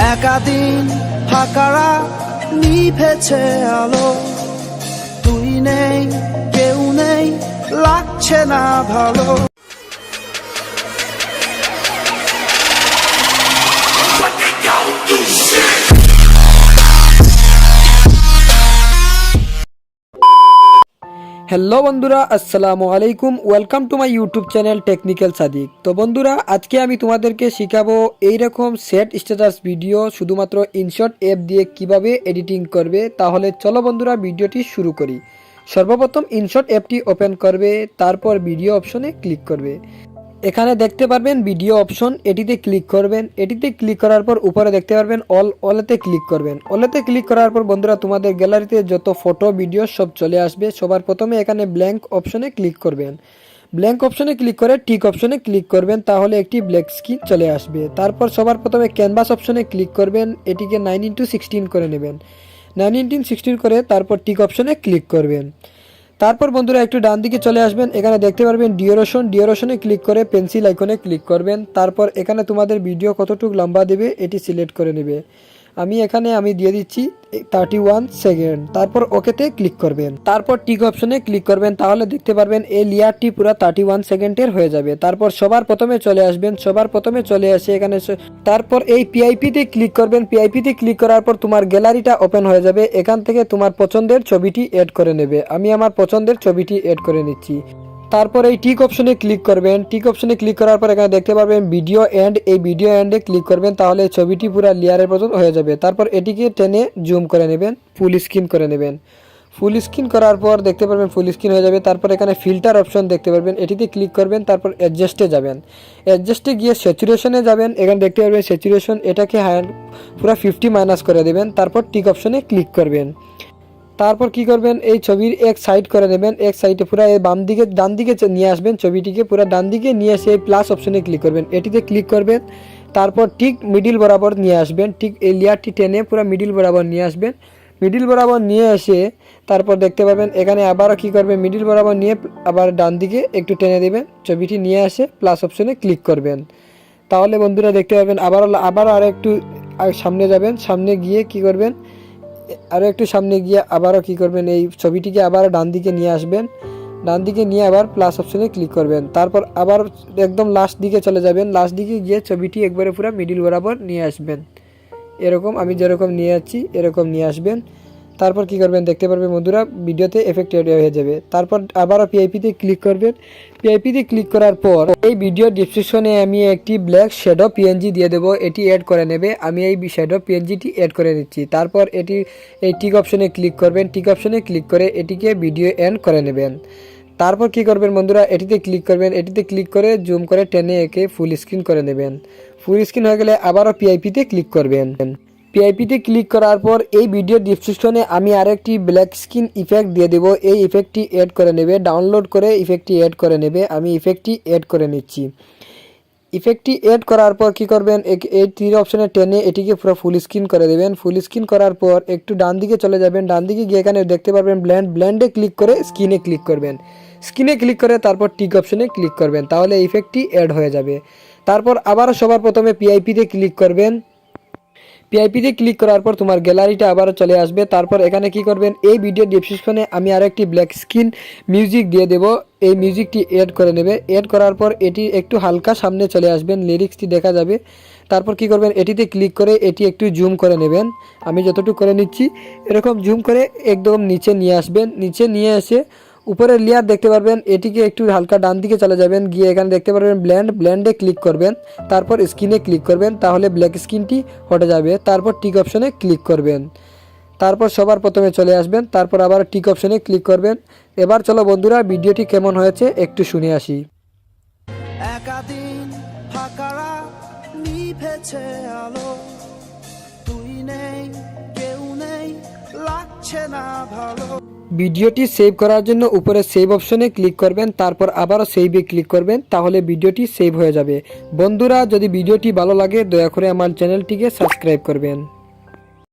একাদিন ফাঁকারা নিভেছে আলো, তুই নেই কেউ নেই লাগছে না ভালো। হ্যালো বন্ধুরা, আসসালামু আলাইকুম। Welcome to my YouTube channel technical Sadiq. তো বন্ধুরা, আজকে আমি তোমাদেরকে শেখাবো এইরকম সেট স্ট্যাটাস ভিডিও শুধুমাত্র ইনশট অ্যাপ দিয়ে কিভাবে এডিটিং করবে। তাহলে চলো বন্ধুরা ভিডিওটি শুরু করি। সর্বপ্রথম ইনশট অ্যাপটি ওপেন করবে, তারপর ভিডিও অপশনে ক্লিক করবে। এখানে দেখতে পারবেন ভিডিও অপশন, এটিতে ক্লিক করবেন। এটিতে ক্লিক করার পর উপরে দেখতে পারবেন অলেতে ক্লিক করবেন। অলেতে ক্লিক করার পর বন্ধুরা তোমাদের গ্যালারিতে যত ফটো ভিডিও সব চলে আসবে। সবার প্রথমে এখানে ব্ল্যাঙ্ক অপশনে ক্লিক করবেন। ব্ল্যাঙ্ক অপশনে ক্লিক করে টিক অপশনে ক্লিক করবেন, তাহলে একটি ব্ল্যাক স্ক্রিন চলে আসবে। তারপর সবার প্রথমে ক্যানভাস অপশনে ক্লিক করবেন, এটিকে 9:16 করে নেবেন। 9:16 করে তারপর টিক অপশনে ক্লিক করবেন। তারপর বন্ধুরা একটু ডান দিকে চলে আসবেন, এখানে দেখতে পারবেন ডিউরেশনে ক্লিক করে পেন্সিল আইকনে ক্লিক করবেন। তারপর এখানে তোমাদের ভিডিও কতটুকু লম্বা দেবে এটি সিলেক্ট করে নেবে। আমি দিয়ে দিচ্ছি 31 সেকেন্ড। তারপর ওকেতে ক্লিক করবেন, তারপর টিক অপশনে ক্লিক করবেন, তাহলে দেখতে পারবেন এই লেয়ারটি পুরো 31 সেকেন্ডের হয়ে যাবে। তারপর সবার প্রথমে চলে আসবেন, সবার প্রথমে চলে আসে এখানে। তারপর এই পিআইপিতে ক্লিক করবেন। পিআইপিতে ক্লিক করার পর তোমার গ্যালারিটা ওপেন হয়ে যাবে। এখান থেকে তোমার পছন্দের ছবিটি এড করে নেবে। আমি আমার পছন্দের ছবিটি এড করে নিচ্ছি। তারপর এই টিক অপশনে ক্লিক করবেন। টিক অপশনে ক্লিক করার পর এখানে দেখতে পারবেন ভিডিও এন্ড, এই ভিডিও এন্ডে ক্লিক করবেন, তাহলে ছবিটি পুরো লেয়ারের পর্যন্ত হয়ে যাবে। তারপর এটিকে টেনে জুম করে নেবেন, ফুল স্ক্রিন করে নেবেন। ফুল স্ক্রিন করার পর দেখতে পারবেন ফুল স্ক্রিন হয়ে যাবে। তারপর এখানে ফিল্টার অপশন দেখতে পারবেন, এটিতে ক্লিক করবেন। তারপর অ্যাডজাস্টে যাবেন, অ্যাডজাস্টে গিয়ে স্যাচুরেশনে যাবেন। এখানে দেখতে পারবেন স্যাচুরেশন, এটাকে পুরো 50 মাইনাস করে দেবেন। তারপর টিক অপশনে ক্লিক করবেন। তারপর কি করবেন, এই ছবির এক সাইড করে নেবেন, এক সাইডে পুরো ডান দিকে নিয়ে আসবেন। ছবিটিকে পুরো ডান দিকে নিয়ে এসে প্লাস অপশনে ক্লিক করবেন, এটিতে ক্লিক করবেন। তারপর ঠিক মিডিল বরাবর নিয়ে আসবেন, ঠিক এই লেয়ারটি টেনে পুরো মিডিল বরাবর নিয়ে আসবেন। মিডিল বরাবর নিয়ে এসে তারপর দেখতে পাবেন এখানে আবারও কি করবেন, মিডিল বরাবর নিয়ে আবার ডান দিকে একটু টেনে দেবেন, ছবিটি নিয়ে আসে প্লাস অপশনে ক্লিক করবেন। তাহলে বন্ধুরা দেখতে পাবেন আবার আর একটু সামনে যাবেন। সামনে গিয়ে কি করবেন, আরও একটু সামনে গিয়ে আবারও কি করবেন, এই ছবিটিকে আবার ডান দিকে নিয়ে আসবেন। ডান দিকে নিয়ে আবার প্লাস অপশনে ক্লিক করবেন। তারপর আবার একদম লাস্ট দিকে চলে যাবেন। লাস্ট দিকে গিয়ে ছবিটি একবারে পুরো মিডিল বরাবর নিয়ে আসবেন। এরকম আমি যেরকম নিয়ে যাচ্ছি এরকম নিয়ে আসবেন। তারপর কি করবেন, দেখতে পারবেন বন্ধুরা ভিডিওতে এফেক্ট হয়ে যাবে। তারপর আবারও পিআইপিতে ক্লিক করবেন। পিআইপিতে ক্লিক করার পর এই ভিডিও ডিসক্রিপশনে আমি একটি ব্ল্যাক শ্যাডো পিএনজি দিয়ে দেবো, এটি অ্যাড করে নেবে। আমি এই শ্যাডো পিএনজিটি অ্যাড করে নিচ্ছি। তারপর এই টিক অপশনে ক্লিক করবেন। টিক অপশনে ক্লিক করে এটিকে ভিডিও এন্ড করে নেবেন। তারপর কি করবেন বন্ধুরা, এটিতে ক্লিক করবেন। এটিতে ক্লিক করে জুম করে টেনে একে ফুল স্ক্রিন করে নেবেন। ফুল স্ক্রিন হয়ে গেলে আবারও পিআইপিতে ক্লিক করবেন। পিআইপিতে ক্লিক করার পর এই ভিডিও ডিসক্রিপশনে আমি আরেকটি ব্ল্যাক স্ক্রিন ইফেক্ট দিয়ে দেবো, এই ইফেক্টটি অ্যাড করে নেবে। ডাউনলোড করে ইফেক্টটি অ্যাড করে নেবে। আমি ইফেক্টটি অ্যাড করে নিচ্ছি। ইফেক্টটি অ্যাড করার পর কি করবেন, এই তীর অপশনে টেনে এটিকে পুরো ফুল স্ক্রিন করে দেবেন। ফুল স্ক্রিন করার পর একটু ডান দিকে চলে যাবেন। ডান দিকে গিয়ে এখানে দেখতে পারবেন ব্ল্যান্ডে ক্লিক করে স্ক্রিনে ক্লিক করবেন। স্ক্রিনে ক্লিক করে তারপর টিক অপশনে ক্লিক করবেন, তাহলে ইফেক্টটি অ্যাড হয়ে যাবে। তারপর আবারও সবার প্রথমে পিআইপিতে ক্লিক করবেন। পিআইপিতে ক্লিক করার পর তোমার গ্যালারিটা আবারও চলে আসবে। তারপর এখানে কি করবেন, এই ভিডিও ডেসক্রিপশনে আমি আরেকটি ব্ল্যাক স্ক্রিন মিউজিক দিয়ে দেব, এই মিউজিকটি অ্যাড করে নেবে। অ্যাড করার পর এটি একটু হালকা সামনে চলে আসবেন, লিরিক্সটি দেখা যাবে। তারপর কি করবেন, এটিতে ক্লিক করে এটি একটু জুম করে নেবেন। আমি যতটুকু করে নিচ্ছি এরকম জুম করে একদম নিচে নিয়ে আসবেন। নিচে নিয়ে এসে উপরের লেয়ার দেখতে পারবেন, এটিকে একটু হালকা ডান দিকে চলে যাবেন। গিয়ে এখানে দেখতে পারবেন ব্ল্যান্ডে ক্লিক করবেন। তারপর স্ক্রিনে ক্লিক করবেন, তাহলে ব্ল্যাক স্ক্রিনটি হটে যাবে। তারপর টিক অপশনে ক্লিক করবেন। তারপর সবার প্রথমে চলে আসবেন। তারপর আবার টিক অপশনে ক্লিক করবেন। এবার চলো বন্ধুরা ভিডিওটি কেমন হয়েছে একটু শুনে আসি। একাদিন ফাঁকারা নিভেছে আলো, তুই নেই কেউ নেই লাগছে না ভালো। ভিডিওটি সেভ করার জন্য উপরে সেভ অপশনে ক্লিক করবেন। তারপর আবারও সেভে ক্লিক করবেন, তাহলে ভিডিওটি সেভ হয়ে যাবে। বন্ধুরা, যদি ভিডিওটি ভালো লাগে দয়া করে আমার চ্যানেলটিকে সাবস্ক্রাইব করবেন।